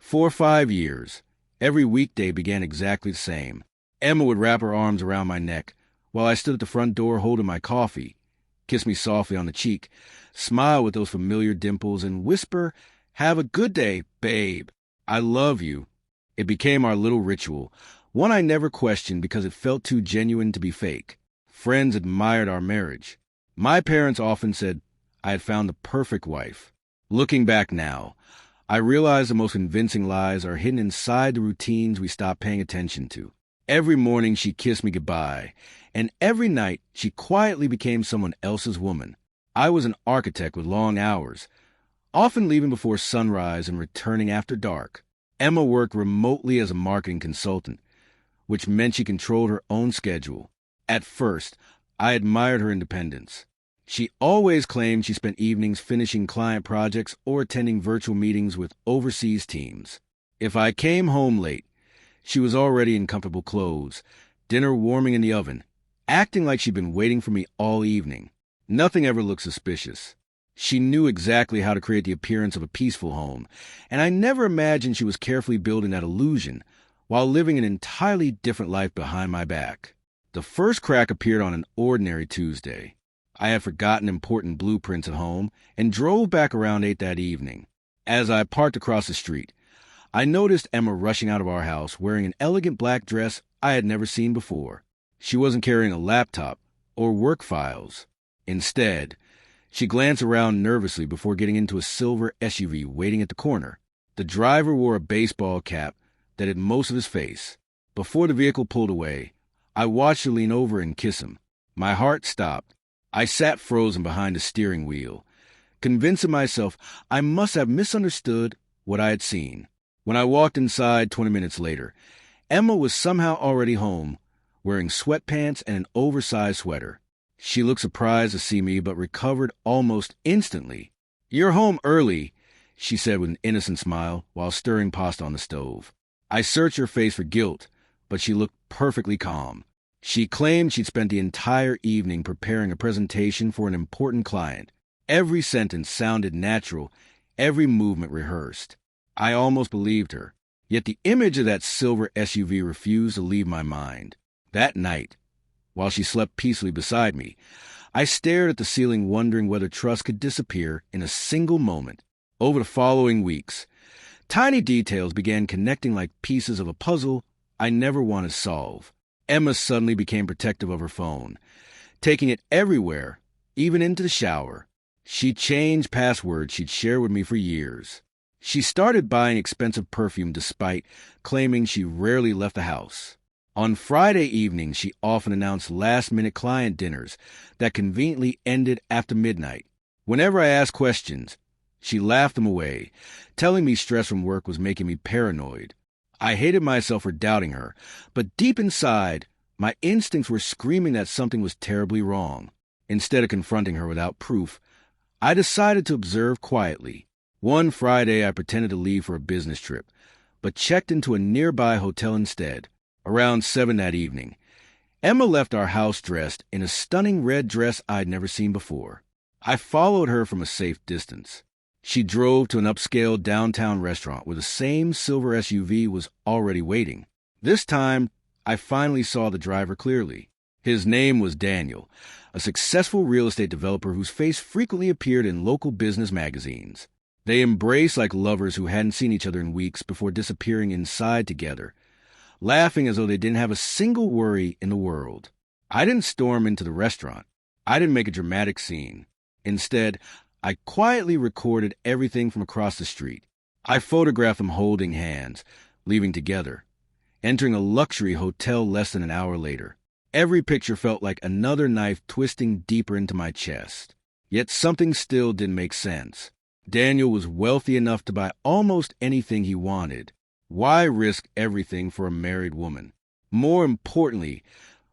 For 5 years, every weekday began exactly the same. Emma would wrap her arms around my neck while I stood at the front door holding my coffee, kiss me softly on the cheek, smile with those familiar dimples, and whisper, "Have a good day, babe. I love you." It became our little ritual, one I never questioned because it felt too genuine to be fake. Friends admired our marriage. My parents often said I had found the perfect wife. Looking back now, I realize the most convincing lies are hidden inside the routines we stop paying attention to. Every morning she kissed me goodbye, and every night she quietly became someone else's woman. I was an architect with long hours, often leaving before sunrise and returning after dark. Emma worked remotely as a marketing consultant, which meant she controlled her own schedule. At first, I admired her independence. She always claimed she spent evenings finishing client projects or attending virtual meetings with overseas teams. If I came home late, she was already in comfortable clothes, dinner warming in the oven, acting like she'd been waiting for me all evening. Nothing ever looked suspicious. She knew exactly how to create the appearance of a peaceful home, and I never imagined she was carefully building that illusion while living an entirely different life behind my back. The first crack appeared on an ordinary Tuesday. I had forgotten important blueprints at home and drove back around 8 that evening. As I parked across the street, I noticed Emma rushing out of our house wearing an elegant black dress I had never seen before. She wasn't carrying a laptop or work files. Instead, she glanced around nervously before getting into a silver SUV waiting at the corner. The driver wore a baseball cap that hid most of his face. Before the vehicle pulled away, I watched her lean over and kiss him. My heart stopped. I sat frozen behind the steering wheel, convincing myself I must have misunderstood what I had seen. When I walked inside 20 minutes later, Emma was somehow already home, wearing sweatpants and an oversized sweater. She looked surprised to see me, but recovered almost instantly. "You're home early," she said with an innocent smile while stirring pasta on the stove. I searched her face for guilt, but she looked perfectly calm. She claimed she'd spent the entire evening preparing a presentation for an important client. Every sentence sounded natural, every movement rehearsed. I almost believed her. Yet the image of that silver SUV refused to leave my mind. That night, while she slept peacefully beside me, I stared at the ceiling wondering whether trust could disappear in a single moment. Over the following weeks, tiny details began connecting like pieces of a puzzle I never wanted to solve. Emma suddenly became protective of her phone, taking it everywhere, even into the shower. She changed passwords she'd shared with me for years. She started buying expensive perfume despite claiming she rarely left the house. On Friday evenings, she often announced last-minute client dinners that conveniently ended after midnight. Whenever I asked questions, she laughed them away, telling me stress from work was making me paranoid. I hated myself for doubting her, but deep inside, my instincts were screaming that something was terribly wrong. Instead of confronting her without proof, I decided to observe quietly. One Friday, I pretended to leave for a business trip, but checked into a nearby hotel instead. Around 7 that evening, Emma left our house dressed in a stunning red dress I'd never seen before. I followed her from a safe distance. She drove to an upscale downtown restaurant where the same silver SUV was already waiting. This time, I finally saw the driver clearly. His name was Daniel, a successful real estate developer whose face frequently appeared in local business magazines. They embraced like lovers who hadn't seen each other in weeks before disappearing inside together, laughing as though they didn't have a single worry in the world. I didn't storm into the restaurant. I didn't make a dramatic scene. Instead, I quietly recorded everything from across the street. I photographed them holding hands, leaving together, entering a luxury hotel less than an hour later. Every picture felt like another knife twisting deeper into my chest. Yet something still didn't make sense. Daniel was wealthy enough to buy almost anything he wanted. Why risk everything for a married woman? More importantly,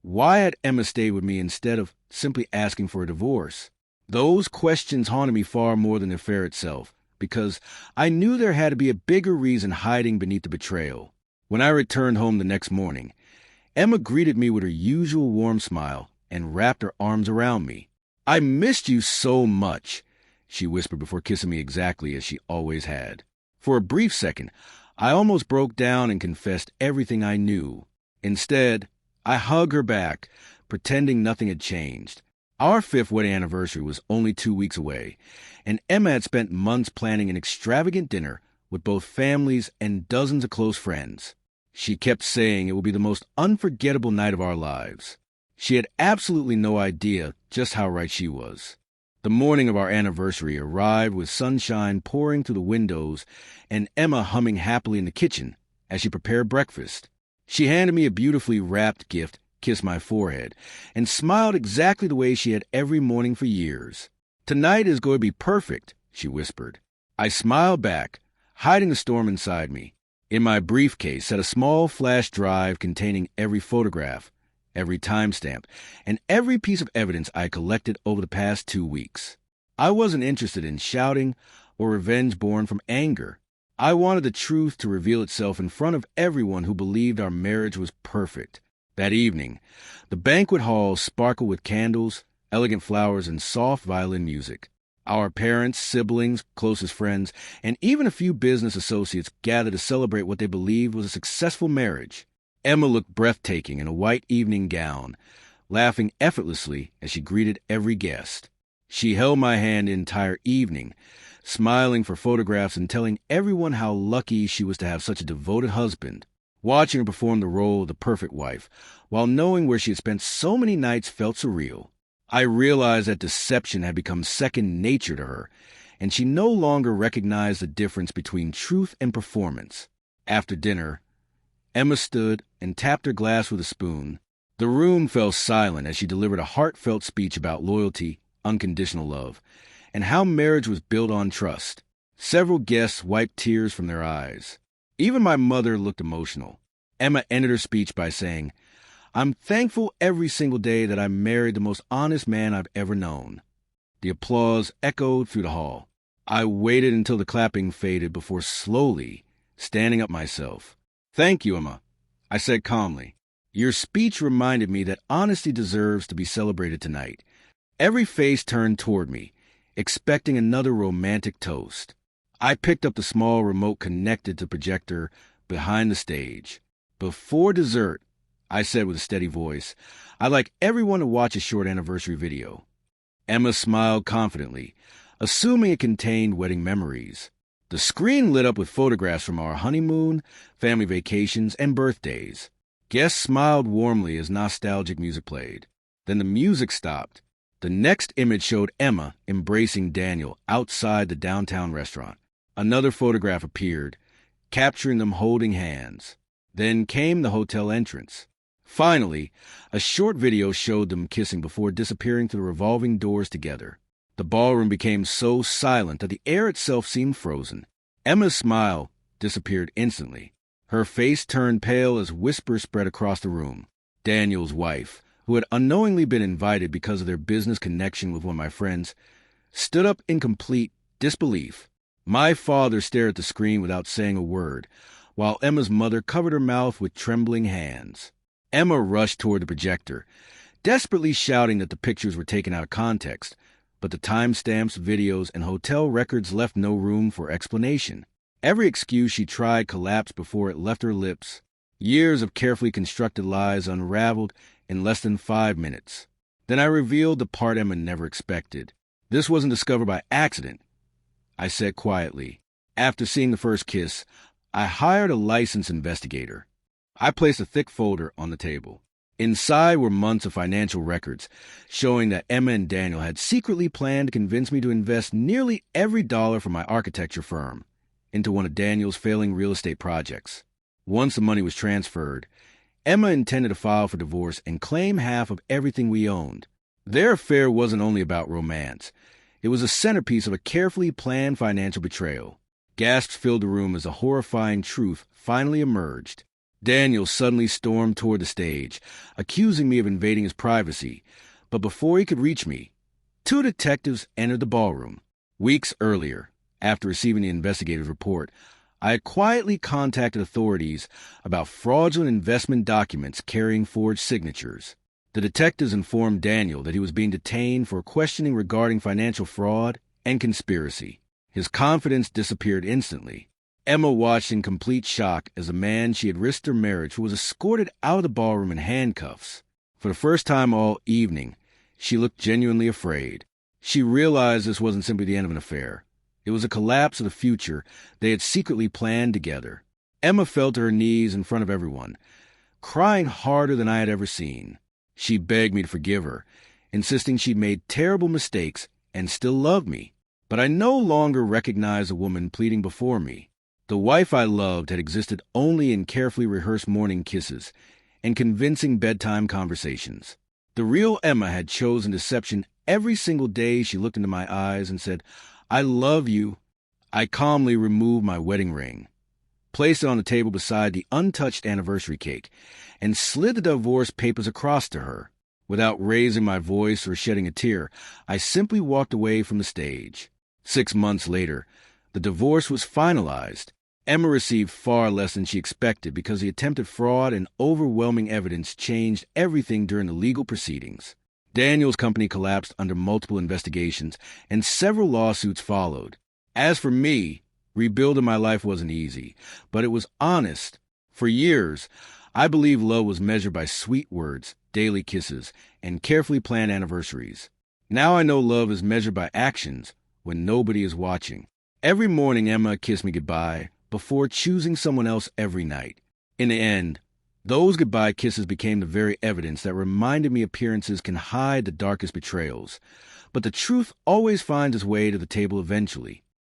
why had Emma stayed with me instead of simply asking for a divorce? Those questions haunted me far more than the affair itself, because I knew there had to be a bigger reason hiding beneath the betrayal. When I returned home the next morning, Emma greeted me with her usual warm smile and wrapped her arms around me. "I missed you so much," she whispered before kissing me exactly as she always had. For a brief second, I almost broke down and confessed everything I knew. Instead, I hugged her back, pretending nothing had changed. Our 5th wedding anniversary was only 2 weeks away, and Emma had spent months planning an extravagant dinner with both families and dozens of close friends. She kept saying it would be the most unforgettable night of our lives. She had absolutely no idea just how right she was. The morning of our anniversary arrived with sunshine pouring through the windows and Emma humming happily in the kitchen as she prepared breakfast. She handed me a beautifully wrapped gift, kissed my forehead, and smiled exactly the way she had every morning for years. "Tonight is going to be perfect," she whispered. I smiled back, hiding the storm inside me. In my briefcase sat a small flash drive containing every photograph, every timestamp, and every piece of evidence I collected over the past 2 weeks. I wasn't interested in shouting or revenge born from anger. I wanted the truth to reveal itself in front of everyone who believed our marriage was perfect. That evening, the banquet hall sparkled with candles, elegant flowers, and soft violin music. Our parents, siblings, closest friends, and even a few business associates gathered to celebrate what they believed was a successful marriage. Emma looked breathtaking in a white evening gown, laughing effortlessly as she greeted every guest. She held my hand the entire evening, smiling for photographs and telling everyone how lucky she was to have such a devoted husband. Watching her perform the role of the perfect wife, while knowing where she had spent so many nights, felt surreal. I realized that deception had become second nature to her, and she no longer recognized the difference between truth and performance. After dinner, Emma stood and tapped her glass with a spoon. The room fell silent as she delivered a heartfelt speech about loyalty, unconditional love, and how marriage was built on trust. Several guests wiped tears from their eyes. Even my mother looked emotional. Emma ended her speech by saying, "I'm thankful every single day that I married the most honest man I've ever known." The applause echoed through the hall. I waited until the clapping faded before slowly standing up myself. "Thank you, Emma," I said calmly. "Your speech reminded me that honesty deserves to be celebrated tonight." Every face turned toward me, expecting another romantic toast. I picked up the small remote connected to the projector behind the stage. "Before dessert," I said with a steady voice, "I'd like everyone to watch a short anniversary video." Emma smiled confidently, assuming it contained wedding memories. The screen lit up with photographs from our honeymoon, family vacations, and birthdays. Guests smiled warmly as nostalgic music played. Then the music stopped. The next image showed Emma embracing Daniel outside the downtown restaurant. Another photograph appeared, capturing them holding hands. Then came the hotel entrance. Finally, a short video showed them kissing before disappearing through the revolving doors together. The ballroom became so silent that the air itself seemed frozen. Emma's smile disappeared instantly. Her face turned pale as whispers spread across the room. Daniel's wife, who had unknowingly been invited because of their business connection with one of my friends, stood up in complete disbelief. My father stared at the screen without saying a word, while Emma's mother covered her mouth with trembling hands. Emma rushed toward the projector, desperately shouting that the pictures were taken out of context, but the timestamps, videos, and hotel records left no room for explanation. Every excuse she tried collapsed before it left her lips. Years of carefully constructed lies unraveled in less than 5 minutes. Then I revealed the part Emma never expected. "This wasn't discovered by accident," I said quietly. After seeing the first kiss, I hired a licensed investigator. I placed a thick folder on the table. Inside were months of financial records, showing that Emma and Daniel had secretly planned to convince me to invest nearly every dollar from my architecture firm into one of Daniel's failing real estate projects. Once the money was transferred, Emma intended to file for divorce and claim half of everything we owned. Their affair wasn't only about romance. It was a centerpiece of a carefully planned financial betrayal. Gasps filled the room as a horrifying truth finally emerged. Daniel suddenly stormed toward the stage, accusing me of invading his privacy. But before he could reach me, 2 detectives entered the ballroom. Weeks earlier, after receiving the investigator's report, I had quietly contacted authorities about fraudulent investment documents carrying forged signatures. The detectives informed Daniel that he was being detained for questioning regarding financial fraud and conspiracy. His confidence disappeared instantly. Emma watched in complete shock as a man she had risked her marriage for was escorted out of the ballroom in handcuffs. For the first time all evening, she looked genuinely afraid. She realized this wasn't simply the end of an affair. It was a collapse of the future they had secretly planned together. Emma fell to her knees in front of everyone, crying harder than I had ever seen. She begged me to forgive her, insisting she'd made terrible mistakes and still loved me. But I no longer recognized the woman pleading before me. The wife I loved had existed only in carefully rehearsed morning kisses and convincing bedtime conversations. The real Emma had chosen deception every single day she looked into my eyes and said, "I love you." I calmly removed my wedding ring, placed it on the table beside the untouched anniversary cake, and slid the divorce papers across to her. Without raising my voice or shedding a tear, I simply walked away from the stage. 6 months later, the divorce was finalized. Emma received far less than she expected because the attempted fraud and overwhelming evidence changed everything during the legal proceedings. Daniel's company collapsed under multiple investigations, and several lawsuits followed. As for me, rebuilding my life wasn't easy, but it was honest. For years, I believed love was measured by sweet words, daily kisses, and carefully planned anniversaries. Now I know love is measured by actions when nobody is watching. Every morning, Emma kissed me goodbye before choosing someone else every night. In the end, those goodbye kisses became the very evidence that reminded me appearances can hide the darkest betrayals. But the truth always finds its way to the table eventually.